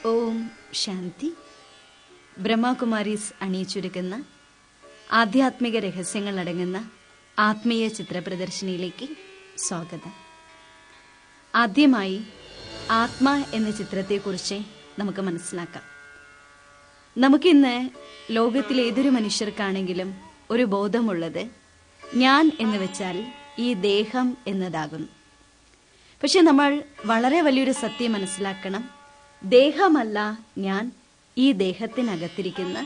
ഓം ശാന്തി. ബ്രഹ്മകുമാരീസ് അണിയിച്ചൊരുക്കുന്ന ആധ്യാത്മിക രഹസ്യങ്ങൾ അടങ്ങുന്ന ആത്മീയ ചിത്രപ്രദർശനിയിലേക്ക് സ്വാഗതം. ആദ്യമായി ആത്മ എന്ന ചിത്രത്തെക്കുറിച്ച് നമുക്ക് മനസ്സിലാക്കാം. നമുക്കിന്ന് ലോകത്തിലെ ഏതൊരു മനുഷ്യർക്കാണെങ്കിലും ഒരു ബോധമുള്ളത് ഞാൻ എന്ന് വെച്ചാൽ ഈ ദേഹം എന്നതാകുന്നു. പക്ഷെ നമ്മൾ വളരെ വലിയൊരു സത്യം മനസ്സിലാക്കണം. ദേഹമല്ല ഞാൻ, ഈ ദേഹത്തിനകത്തിരിക്കുന്ന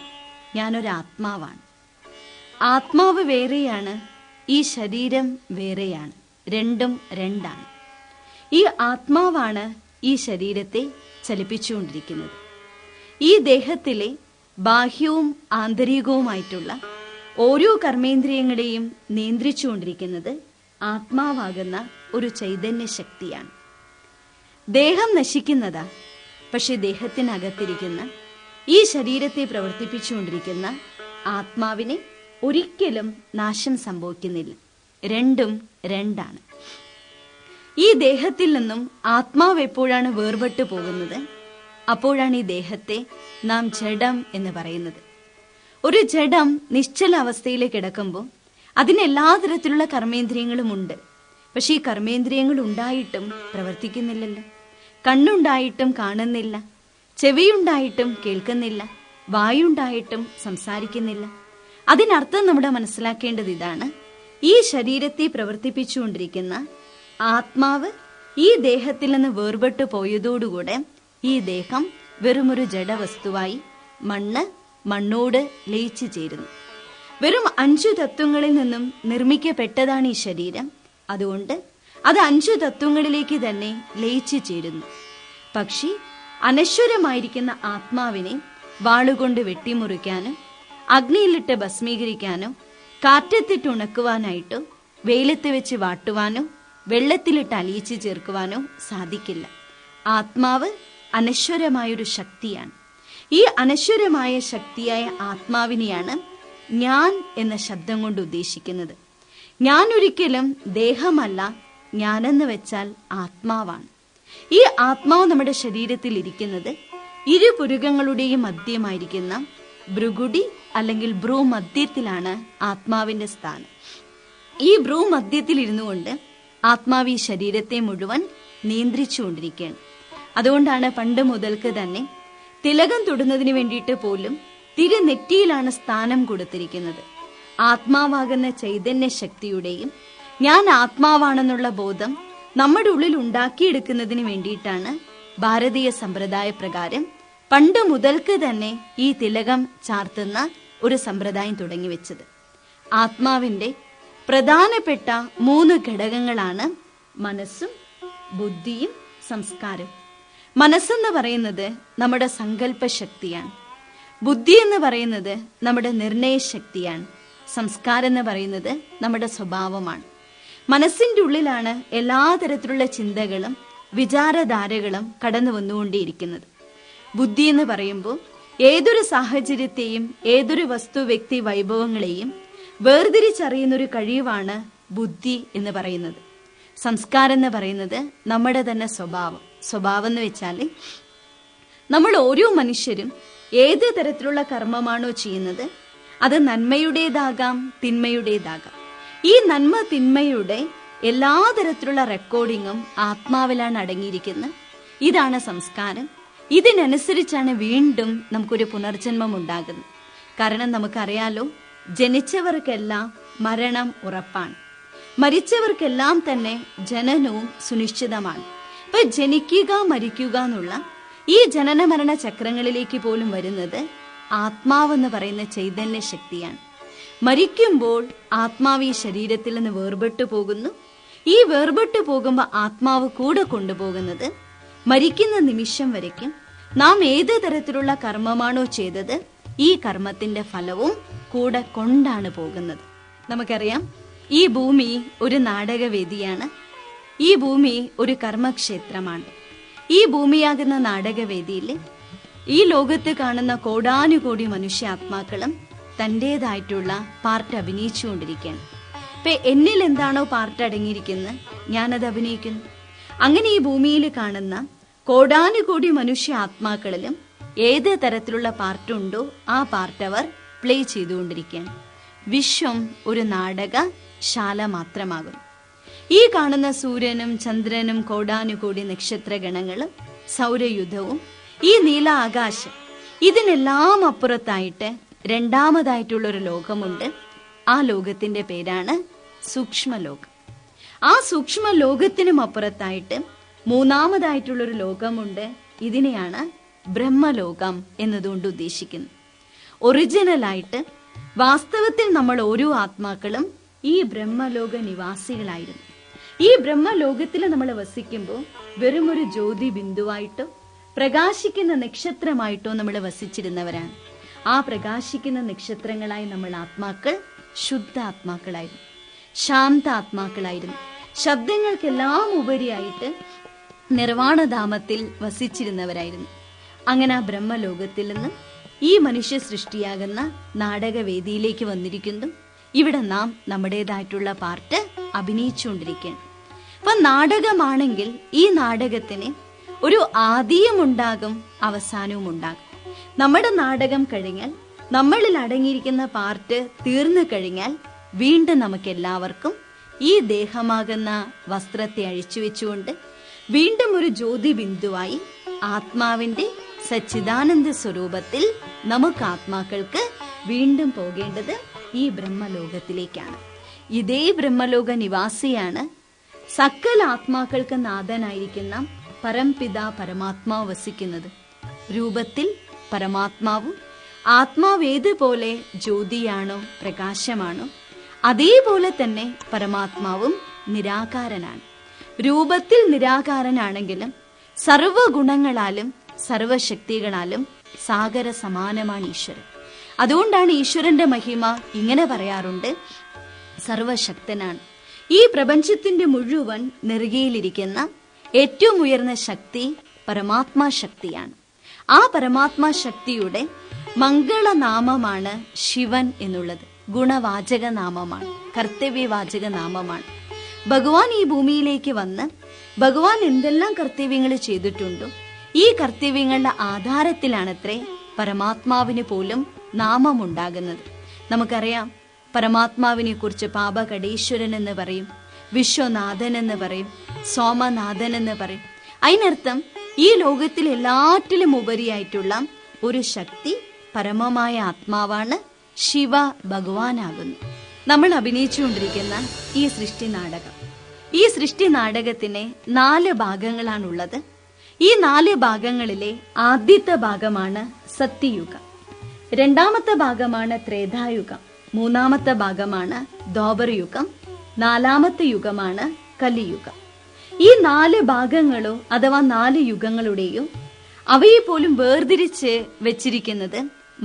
ഞാനൊരു ആത്മാവാണ്. ആത്മാവ് വേറെയാണ്, ഈ ശരീരം വേറെയാണ്. രണ്ടും രണ്ടാണ്. ഈ ആത്മാവാണ് ഈ ശരീരത്തെ ചലിപ്പിച്ചുകൊണ്ടിരിക്കുന്നത്. ഈ ദേഹത്തിലെ ബാഹ്യവും ആന്തരികവുമായിട്ടുള്ള ഓരോ കർമ്മേന്ദ്രിയങ്ങളെയും നിയന്ത്രിച്ചുകൊണ്ടിരിക്കുന്നത് ആത്മാവാകുന്ന ഒരു ചൈതന്യ ശക്തിയാണ്. ദേഹം നശിക്കുന്നതാ, പക്ഷെ ദേഹത്തിനകത്തിരിക്കുന്ന ഈ ശരീരത്തെ പ്രവർത്തിപ്പിച്ചുകൊണ്ടിരിക്കുന്ന ആത്മാവിനെ ഒരിക്കലും നാശം സംഭവിക്കുന്നില്ല. രണ്ടും രണ്ടാണ്. ഈ ദേഹത്തിൽ നിന്നും ആത്മാവ് എപ്പോഴാണ് വേർപെട്ടു പോകുന്നത്, അപ്പോഴാണ് ഈ ദേഹത്തെ നാം ജഡം എന്ന് പറയുന്നത്. ഒരു ജഡം നിശ്ചല അവസ്ഥയിൽ കിടക്കുമ്പോൾ അതിന് എല്ലാ തരത്തിലുള്ള കർമ്മേന്ദ്രിയങ്ങളും ഉണ്ട്. പക്ഷെ ഈ കർമ്മേന്ദ്രിയങ്ങൾ ഉണ്ടായിട്ടും പ്രവർത്തിക്കുന്നില്ലല്ലോ. കണ്ണുണ്ടായിട്ടും കാണുന്നില്ല, ചെവിയുണ്ടായിട്ടും കേൾക്കുന്നില്ല, വായുണ്ടായിട്ടും സംസാരിക്കുന്നില്ല. അതിനർത്ഥം നമ്മുടെ മനസ്സിലാക്കേണ്ടത് ഇതാണ്: ഈ ശരീരത്തെ പ്രവർത്തിപ്പിച്ചുകൊണ്ടിരിക്കുന്ന ആത്മാവ് ഈ ദേഹത്തിൽ നിന്ന് വേർപെട്ടു പോയതോടുകൂടെ ഈ ദേഹം വെറുമൊരു ജഡവസ്തുവായി മണ്ണോട് ലയിച്ചു ചേരുന്നു. വെറും 5 തത്വങ്ങളിൽ നിന്നും നിർമ്മിക്കപ്പെട്ടതാണ് ഈ ശരീരം. അതുകൊണ്ട് അത് 5 തത്വങ്ങളിലേക്ക് തന്നെ ലയിച്ചു ചേരുന്നു. പക്ഷേ അനശ്വരമായിരിക്കുന്ന ആത്മാവിനെ വാളുകൊണ്ട് വെട്ടിമുറിക്കാനോ, അഗ്നിയിലിട്ട് ഭസ്മീകരിക്കാനോ, കാറ്റത്തിട്ട് ഉണക്കുവാനായിട്ടോ, വെയിലത്ത് വെച്ച് വാട്ടുവാനോ, വെള്ളത്തിലിട്ട് അലിയിച്ചു ചേർക്കുവാനോ സാധിക്കില്ല. ആത്മാവ് അനശ്വരമായൊരു ശക്തിയാണ്. ഈ അനശ്വരമായ ശക്തിയായ ആത്മാവിനെയാണ് ഞാൻ എന്ന ശബ്ദം കൊണ്ട് ഉദ്ദേശിക്കുന്നത്. ഞാൻ ഒരിക്കലും ദേഹമല്ല, ഞാനെന്ന് വെച്ചാൽ ആത്മാവാണ്. ഈ ആത്മാവ് നമ്മുടെ ശരീരത്തിൽ ഇരിക്കുന്നത് ഇരുപുരുകങ്ങളുടെയും മധ്യമായിരിക്കുന്ന ഭ്രുകുടി അല്ലെങ്കിൽ ഭ്രൂമധ്യത്തിലാണ് ആത്മാവിന്റെ സ്ഥാനം. ഈ ഭ്രൂമധ്യത്തിൽ ഇരുന്നു കൊണ്ട് ആത്മാവ് ഈ ശരീരത്തെ മുഴുവൻ നിയന്ത്രിച്ചുകൊണ്ടിരിക്കുകയാണ്. അതുകൊണ്ടാണ് പണ്ട് മുതൽക്ക് തന്നെ തിലകം തൊടുന്നതിന് വേണ്ടിയിട്ട് പോലും തിരുനെറ്റിയിലാണ് സ്ഥാനം കൊടുത്തിരിക്കുന്നത്. ആത്മാവാകുന്ന ചൈതന്യ ശക്തിയുടെയും ഞാൻ ആത്മാവാണെന്നുള്ള ബോധം നമ്മുടെ ഉള്ളിൽ ഉണ്ടാക്കിയെടുക്കുന്നതിന് വേണ്ടിയിട്ടാണ് ഭാരതീയ സമ്പ്രദായ പ്രകാരം പണ്ട് മുതൽക്ക് തന്നെ ഈ തിലകം ചാർത്തുന്ന ഒരു സമ്പ്രദായം തുടങ്ങിവെച്ചത്. ആത്മാവിന്റെ പ്രധാനപ്പെട്ട 3 ഘടകങ്ങളാണ് മനസ്സും ബുദ്ധിയും സംസ്കാരവും. മനസ്സെന്ന് പറയുന്നത് നമ്മുടെ സങ്കല്പ ശക്തിയാണ്. ബുദ്ധി എന്ന് പറയുന്നത് നമ്മുടെ നിർണയശക്തിയാണ്. സംസ്കാരം എന്ന് പറയുന്നത് നമ്മുടെ സ്വഭാവമാണ്. മനസ്സിന്റെ ഉള്ളിലാണ് എല്ലാ തരത്തിലുള്ള ചിന്തകളും വിചാരധാരകളും കടന്നു വന്നുകൊണ്ടേയിരിക്കുന്നത്. ബുദ്ധി എന്ന് പറയുമ്പോൾ ഏതൊരു സാഹചര്യത്തെയും ഏതൊരു വസ്തു വ്യക്തി വൈഭവങ്ങളെയും വേർതിരിച്ചറിയുന്നൊരു കഴിവാണ് ബുദ്ധി എന്ന് പറയുന്നത്. സംസ്കാരം എന്ന് പറയുന്നത് നമ്മുടെ തന്നെ സ്വഭാവം എന്ന് വെച്ചാൽ നമ്മൾ ഓരോ മനുഷ്യരും ഏത് തരത്തിലുള്ള കർമ്മമാണോ ചെയ്യുന്നത് അത് നന്മയുടേതാകാം തിന്മയുടേതാകാം. ഈ നന്മ തിന്മയുടെ എല്ലാ തരത്തിലുള്ള റെക്കോർഡിങ്ങും ആത്മാവിലാണ് അടങ്ങിയിരിക്കുന്നത്. ഇതാണ് സംസ്കാരം. ഇതിനനുസരിച്ചാണ് വീണ്ടും നമുക്കൊരു പുനർജന്മം ഉണ്ടാകുന്നത്. കാരണം നമുക്കറിയാലോ, ജനിച്ചവർക്കെല്ലാം മരണം ഉറപ്പാണ്, മരിച്ചവർക്കെല്ലാം തന്നെ ജനനവും സുനിശ്ചിതമാണ്. ഇപ്പൊ ജനിക്കുക മരിക്കുക എന്നുള്ള ഈ ജനന മരണ ചക്രങ്ങളിലേക്ക് പോലും വരുന്നത് ആത്മാവെന്ന് പറയുന്ന ചൈതന്യ ശക്തിയാണ്. മരിക്കുമ്പോൾ ആത്മാവ് ഈ ശരീരത്തിൽ നിന്ന് വേർപെട്ടു പോകുന്നു. ഈ വേർപെട്ടു പോകുമ്പോൾ ആത്മാവ് കൂടെ കൊണ്ടുപോകുന്നത് മരിക്കുന്ന നിമിഷം വരയ്ക്കും നാം ഏത് തരത്തിലുള്ള കർമ്മമാണോ ചെയ്തത് ഈ കർമ്മത്തിന്റെ ഫലവും കൂടെ കൊണ്ടാണ് പോകുന്നത്. നമുക്കറിയാം, ഈ ഭൂമി ഒരു നാടകവേദിയാണ്. ഈ ഭൂമി ഒരു കർമ്മക്ഷേത്രമാണ്. ഈ ഭൂമിയാകുന്ന നാടകവേദിയിൽ ഈ ലോകത്ത് കാണുന്ന കോടാനുകോടി മനുഷ്യാത്മാക്കളും തൻ്റെതായിട്ടുള്ള പാർട്ട് അഭിനയിച്ചുകൊണ്ടിരിക്കുകയാണ്. ഇപ്പൊ എന്നിൽ എന്താണോ പാർട്ട് അടങ്ങിയിരിക്കുന്നത് ഞാനത് അഭിനയിക്കുന്നു. അങ്ങനെ ഈ ഭൂമിയിൽ കാണുന്ന കോടാനുകോടി മനുഷ്യ ആത്മാക്കളിലും ഏത് തരത്തിലുള്ള പാർട്ടുണ്ടോ ആ പാർട്ട് അവർ പ്ലേ ചെയ്തുകൊണ്ടിരിക്കുകയാണ്. വിശ്വം ഒരു നാടകശാല മാത്രമാകുന്നു. ഈ കാണുന്ന സൂര്യനും ചന്ദ്രനും കോടാനുകോടി നക്ഷത്രഗണങ്ങളും സൗരയുധവും ഈ നീല ആകാശം, ഇതിനെല്ലാം അപ്പുറത്തായിട്ട് രണ്ടാമതായിട്ടുള്ള ഒരു ലോകമുണ്ട്. ആ ലോകത്തിന്റെ പേരാണ് സൂക്ഷ്മലോകം. ആ സൂക്ഷ്മ ലോകത്തിനും അപ്പുറത്തായിട്ട് മൂന്നാമതായിട്ടുള്ളൊരു ലോകമുണ്ട്. ഇതിനെയാണ് ബ്രഹ്മലോകം എന്നതുകൊണ്ട് ഉദ്ദേശിക്കുന്നത്. ഒറിജിനലായിട്ട് വാസ്തവത്തിൽ നമ്മൾ ഓരോ ആത്മാക്കളും ഈ ബ്രഹ്മലോക നിവാസികളായിരുന്നു. ഈ ബ്രഹ്മലോകത്തിൽ നമ്മൾ വസിക്കുമ്പോൾ വെറും ഒരു ജ്യോതി ബിന്ദുവായിട്ടോ പ്രകാശിക്കുന്ന നക്ഷത്രമായിട്ടോ നമ്മൾ വസിച്ചിരുന്നവരാണ്. ആ പ്രകാശിക്കുന്ന നക്ഷത്രങ്ങളായി നമ്മൾ ആത്മാക്കൾ ശുദ്ധ ആത്മാക്കളായിരുന്നു, ശാന്ത ആത്മാക്കളായിരുന്നു. ശബ്ദങ്ങൾക്കെല്ലാം ഉപരിയായിട്ട് നിർവാണധാമത്തിൽ വസിച്ചിരുന്നവരായിരുന്നു. അങ്ങനെ ആ ബ്രഹ്മലോകത്തിൽ നിന്ന് ഈ മനുഷ്യ സൃഷ്ടിയാകുന്ന നാടകവേദിയിലേക്ക് വന്നിരിക്കുന്നു. ഇവിടെ നാം നമ്മുടേതായിട്ടുള്ള പാർട്ട് അഭിനയിച്ചുകൊണ്ടിരിക്കുകയാണ്. അപ്പൊ നാടകമാണെങ്കിൽ ഈ നാടകത്തിന് ഒരു ആദിയും ഉണ്ടാകും, അവസാനവും ഉണ്ടാകും. നമ്മുടെ നാടകം കഴിഞ്ഞാൽ, നമ്മളിൽ അടങ്ങിയിരിക്കുന്ന പാർട്ട് തീർന്നു കഴിഞ്ഞാൽ, വീണ്ടും നമുക്ക് എല്ലാവർക്കും ഈ ദേഹമാകുന്ന വസ്ത്രത്തെ അഴിച്ചു വെച്ചുകൊണ്ട് വീണ്ടും ഒരു ജ്യോതി ബിന്ദുവായി ആത്മാവിന്റെ സച്ചിദാനന്ദ സ്വരൂപത്തിൽ നമുക്ക് ആത്മാക്കൾക്ക് വീണ്ടും പോകേണ്ടത് ഈ ബ്രഹ്മലോകത്തിലേക്കാണ്. ഇതേ ബ്രഹ്മലോക നിവാസിയാണ് സകല ആത്മാക്കൾക്ക് നാഥനായിരിക്കുന്ന പരംപിത പരമാത്മാവ് വസിക്കുന്നത്. രൂപത്തിൽ പരമാത്മാവും ആത്മാവ് ഏതുപോലെ ജ്യോതിയാണോ പ്രകാശമാണോ അതേപോലെ തന്നെ പരമാത്മാവും നിരാകാരനാണ്. രൂപത്തിൽ നിരാകാരനാണെങ്കിലും സർവഗുണങ്ങളാലും സർവശക്തികളാലും സാഗര സമാനമാണ് ഈശ്വരൻ. അതുകൊണ്ടാണ് ഈശ്വരന്റെ മഹിമ ഇങ്ങനെ പറയാറുണ്ട്, സർവശക്തനാണ്. ഈ പ്രപഞ്ചത്തിന്റെ മുഴുവൻ നെറുകയിലിരിക്കുന്ന ഏറ്റവും ഉയർന്ന ശക്തി പരമാത്മാ ശക്തിയാണ്. ആ പരമാത്മാ ശക്തിയുടെ മംഗളനാമമാണ് ശിവൻ എന്നുള്ളത്. ഗുണവാചക നാമമാണ്, കർത്തവ്യവാചക നാമമാണ്. ഭഗവാൻ ഈ ഭൂമിയിലേക്ക് വന്ന് ഭഗവാൻ എന്തെല്ലാം കർത്തവ്യങ്ങൾ ചെയ്തിട്ടുണ്ടോ ഈ കർത്തവ്യങ്ങളുടെ ആധാരത്തിലാണത്രേ പരമാത്മാവിന് പോലും നാമമുണ്ടാകുന്നത്. നമുക്കറിയാം, പരമാത്മാവിനെ കുറിച്ച് പാപകടീശ്വരൻ എന്ന് പറയും, വിശ്വനാഥൻ എന്ന് പറയും, സോമനാഥൻ എന്ന് പറയും. അതിനർത്ഥം ഈ ലോകത്തിൽ എല്ലാറ്റിലും ഉപരിയായിട്ടുള്ള ഒരു ശക്തി പരമമായ ആത്മാവാണ്, ശിവ ഭഗവാനാകുന്നു. നമ്മൾ അഭിനയിച്ചുകൊണ്ടിരിക്കുന്ന ഈ സൃഷ്ടി നാടകം, ഈ സൃഷ്ടി നാടകത്തിന് 4 ഭാഗങ്ങളാണുള്ളത്. ഈ 4 ഭാഗങ്ങളിലെ ആദ്യത്തെ ഭാഗമാണ് സത്യയുഗം, രണ്ടാമത്തെ ഭാഗമാണ് ത്രേതായുഗം, മൂന്നാമത്തെ ഭാഗമാണ് ദ്വാപരയുഗം, 4ാമത്തെ യുഗമാണ് കലിയുഗം. ഈ 4 ഭാഗങ്ങളോ അഥവാ 4 യുഗങ്ങളുടെയോ അവയെ പോലും വേർതിരിച്ച് വെച്ചിരിക്കുന്നത്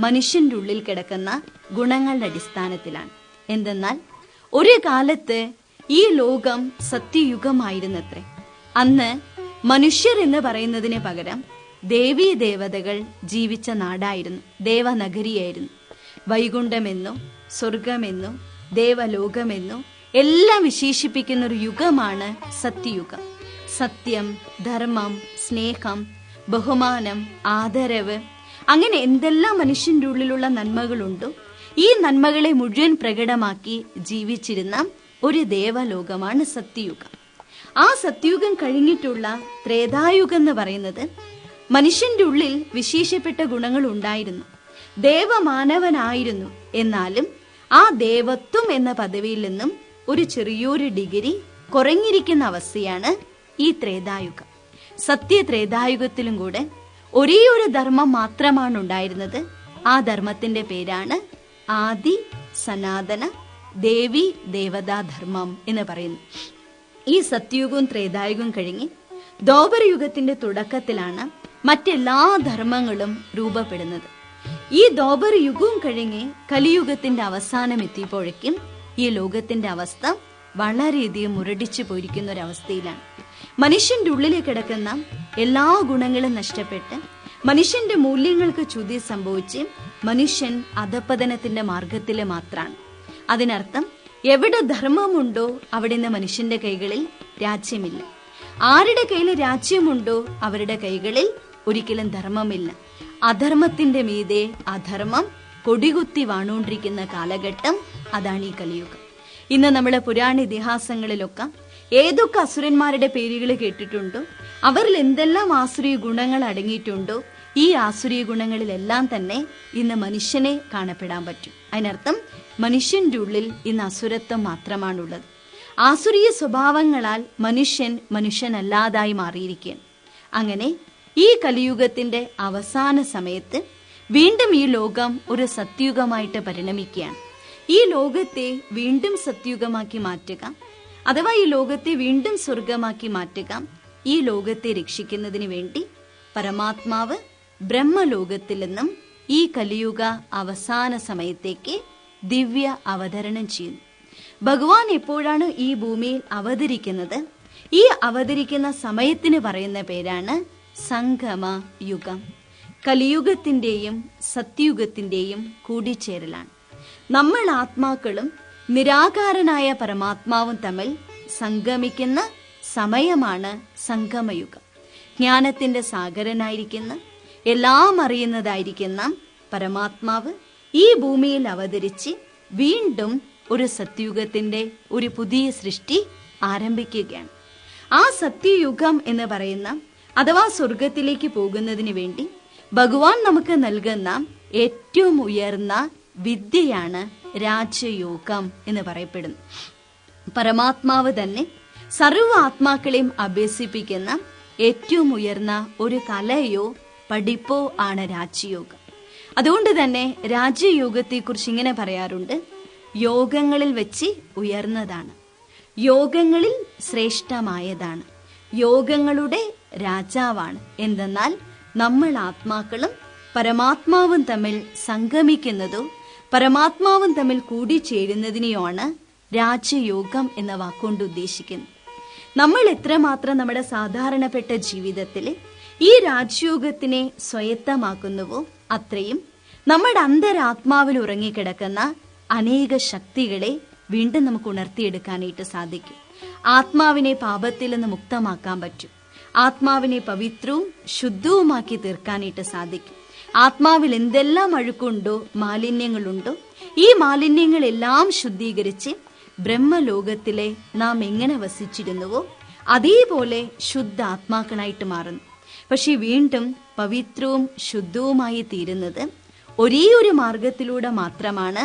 മനുഷ്യന്റെ ഉള്ളിൽ കിടക്കുന്ന ഗുണങ്ങളുടെ അടിസ്ഥാനത്തിലാണ്. എന്തെന്നാൽ ഒരു കാലത്ത് ഈ ലോകം സത്യയുഗമായിരുന്നത്രേ. അന്ന് മനുഷ്യർ എന്ന് പറയുന്നതിന് പകരം ദേവീ ദേവതകൾ ജീവിച്ച നാടായിരുന്നു, ദേവനഗരിയായിരുന്നു. വൈകുണ്ഠമെന്നോ സ്വർഗമെന്നോ ദേവലോകമെന്നോ എല്ലാം വിശേഷിപ്പിക്കുന്ന ഒരു യുഗമാണ് സത്യയുഗം. സത്യം, ധർമ്മം, സ്നേഹം, ബഹുമാനം, ആദരവ്, അങ്ങനെ എന്തെല്ലാം മനുഷ്യന്റെ ഉള്ളിലുള്ള നന്മകളുണ്ടോ ഈ നന്മകളെ മുഴുവൻ പ്രകടമാക്കി ജീവിച്ചിരുന്ന ഒരു ദേവലോകമാണ് സത്യയുഗം. ആ സത്യയുഗം കഴിഞ്ഞിട്ടുള്ള ത്രേതായുഗം എന്ന് പറയുന്നത് മനുഷ്യന്റെ ഉള്ളിൽ വിശേഷപ്പെട്ട ഗുണങ്ങൾ ഉണ്ടായിരുന്നു, ദേവമാനവനായിരുന്നു. എന്നാലും ആ ദേവത്വം എന്ന പദവിയിൽ നിന്നും ഒരു ചെറിയൊരു ഡിഗ്രി കുറഞ്ഞിരിക്കുന്ന അവസ്ഥയാണ് ഈ ത്രേതായുഗം. സത്യ ത്രേതായുഗത്തിലും കൂടെ ഒരേ ഒരു ധർമ്മം മാത്രമാണ് ഉണ്ടായിരുന്നത്. ആ ധർമ്മത്തിന്റെ പേരാണ് ആദി സനാതന ദേവി ദേവതാ ധർമ്മം എന്ന് പറയുന്നു. ഈ സത്യയുഗവും ത്രേതായുഗവും കഴിഞ്ഞ് ദ്വാപരയുഗത്തിന്റെ തുടക്കത്തിലാണ് മറ്റെല്ലാ ധർമ്മങ്ങളും രൂപപ്പെടുന്നത്. ഈ ദ്വാപരയുഗവും കഴിഞ്ഞ് കലിയുഗത്തിന്റെ അവസാനം എത്തിയപ്പോഴേക്കും ഈ ലോകത്തിന്റെ അവസ്ഥ വളരെയധികം മുരടിച്ചു പോയിരിക്കുന്ന ഒരവസ്ഥയിലാണ്. മനുഷ്യന്റെ ഉള്ളിൽ കിടക്കുന്ന എല്ലാ ഗുണങ്ങളും നഷ്ടപ്പെട്ട് മനുഷ്യന്റെ മൂല്യങ്ങൾക്ക് ച്യുതി സംഭവിച്ച് മനുഷ്യൻ അധപ്പതനത്തിന്റെ മാർഗത്തില് മാത്രാണ്. അതിനർത്ഥം എവിടെ ധർമ്മമുണ്ടോ അവിടെ നിന്ന് മനുഷ്യന്റെ കൈകളിൽ രാജ്യമില്ല. ആരുടെ കയ്യിൽ രാജ്യമുണ്ടോ അവരുടെ കൈകളിൽ ഒരിക്കലും ധർമ്മമില്ല. അധർമ്മത്തിന്റെ മീതെ അധർമ്മം കൊടികുത്തി വാണുകൊണ്ടിരിക്കുന്ന കാലഘട്ടം, അതാണ് ഈ കലിയുഗം. ഇന്ന് നമ്മുടെ പുരാണ ഇതിഹാസങ്ങളിലൊക്കെ ഏതൊക്കെ അസുരന്മാരുടെ പേരുകൾ കേട്ടിട്ടുണ്ടോ, അവരിൽ എന്തെല്ലാം ആസുരീയ ഗുണങ്ങൾ അടങ്ങിയിട്ടുണ്ടോ, ഈ ആസുരീയ ഗുണങ്ങളിലെല്ലാം തന്നെ ഇന്ന് മനുഷ്യനെ കാണപ്പെടാൻ പറ്റും. അതിനർത്ഥം മനുഷ്യന്റെ ഉള്ളിൽ ഇന്ന് അസുരത്വം മാത്രമാണുള്ളത്. ആസുരീയ സ്വഭാവങ്ങളാൽ മനുഷ്യനല്ലാതായി മാറിയിരിക്കുകയാണ്. അങ്ങനെ ഈ കലിയുഗത്തിന്റെ അവസാന സമയത്ത് വീണ്ടും ഈ ലോകം ഒരു സത്യുഗമായിട്ട് പരിണമിക്കുകയാണ്. ഈ ലോകത്തെ വീണ്ടും സത്യുഗമാക്കി മാറ്റുക, അഥവാ ഈ ലോകത്തെ വീണ്ടും സ്വർഗമാക്കി മാറ്റുക, ഈ ലോകത്തെ രക്ഷിക്കുന്നതിന് വേണ്ടി പരമാത്മാവ് ബ്രഹ്മലോകത്തിൽ നിന്നും ഈ കലിയുഗ അവസാന സമയത്തേക്ക് ദിവ്യ അവതരണം ചെയ്യുന്നു. ഭഗവാൻ എപ്പോഴാണ് ഈ ഭൂമിയിൽ അവതരിക്കുന്നത്, ഈ അവതരിക്കുന്ന സമയത്തിന് പറയുന്ന പേരാണ് സംഗമ യുഗം. കലിയുഗത്തിന്റെയും സത്യുഗത്തിന്റെയും കൂടിച്ചേരലാണ്. നമ്മൾ ആത്മാക്കളും നിരാകാരനായ പരമാത്മാവും തമ്മിൽ സംഗമിക്കുന്ന സമയമാണ് സംഗമയുഗം. ജ്ഞാനത്തിന്റെ സാഗരനായിരിക്കുന്ന, എല്ലാം അറിയുന്നതായിരിക്കുന്ന പരമാത്മാവ് ഈ ഭൂമിയിൽ അവതരിച്ച് വീണ്ടും ഒരു സത്യുഗത്തിന്റെ ഒരു പുതിയ സൃഷ്ടി ആരംഭിക്കുകയാണ്. ആ സത്യയുഗം എന്ന് പറയുന്ന അഥവാ സ്വർഗത്തിലേക്ക് പോകുന്നതിന് വേണ്ടി ഭഗവാൻ നമുക്ക് നൽകുന്ന ഏറ്റവും ഉയർന്ന വിദ്യയാണ് രാജയോഗം എന്ന് പറയപ്പെടുന്നു. പരമാത്മാവ് തന്നെ സർവ്വ ആത്മാക്കളെയും അഭ്യസിപ്പിക്കുന്ന ഏറ്റവും ഉയർന്ന ഒരു കലയോ പഠിപ്പോ ആണ് രാജയോഗം. അതുകൊണ്ട് തന്നെ രാജയോഗത്തെക്കുറിച്ച് ഇങ്ങനെ പറയാറുണ്ട്, യോഗങ്ങളിൽ വെച്ച് ഉയർന്നതാണ്, യോഗങ്ങളിൽ ശ്രേഷ്ഠമായതാണ്, യോഗങ്ങളുടെ രാജാവാണ്. എന്തെന്നാൽ നമ്മൾ ആത്മാക്കളും പരമാത്മാവും തമ്മിൽ സംഗമിക്കുന്നതോ പരമാത്മാവും തമ്മിൽ കൂടിച്ചേരുന്നതിനെയാണ് രാജയോഗം എന്ന വാക്കുകൊണ്ട് ഉദ്ദേശിക്കുന്നത്. നമ്മൾ എത്രമാത്രം നമ്മുടെ സാധാരണപ്പെട്ട ജീവിതത്തിൽ ഈ രാജയോഗത്തിനെ സ്വയത്തമാക്കുന്നുവോ അത്രയും നമ്മുടെ അന്തരാത്മാവിൽ ഉറങ്ങിക്കിടക്കുന്ന അനേക ശക്തികളെ വീണ്ടും നമുക്ക് ഉണർത്തിയെടുക്കാനായിട്ട് സാധിക്കും. ആത്മാവിനെ പാപത്തിൽ നിന്ന് മുക്തമാക്കാൻ പറ്റും. ആത്മാവിനെ പവിത്രവും ശുദ്ധവുമാക്കി തീർക്കാനായിട്ട് സാധിക്കും. ആത്മാവിൽ എന്തെല്ലാം അഴുക്കുണ്ടോ, മാലിന്യങ്ങളുണ്ടോ, ഈ മാലിന്യങ്ങളെല്ലാം ശുദ്ധീകരിച്ച് ബ്രഹ്മലോകത്തിലെ നാം എങ്ങനെ വസിച്ചിരുന്നുവോ അതേപോലെ ശുദ്ധ ആത്മാക്കളായിട്ട് മാറുന്നു. പക്ഷെ വീണ്ടും പവിത്രവും ശുദ്ധവുമായി തീരുന്നത് ഒരേ ഒരു മാർഗത്തിലൂടെ മാത്രമാണ്,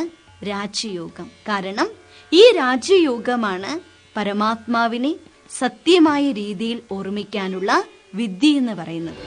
രാജയോഗം. കാരണം ഈ രാജയോഗമാണ് പരമാത്മാവിനെ സത്യമായ രീതിയിൽ ഓർമ്മിക്കാനുള്ള വിദ്യ എന്ന് പറയുന്നത്.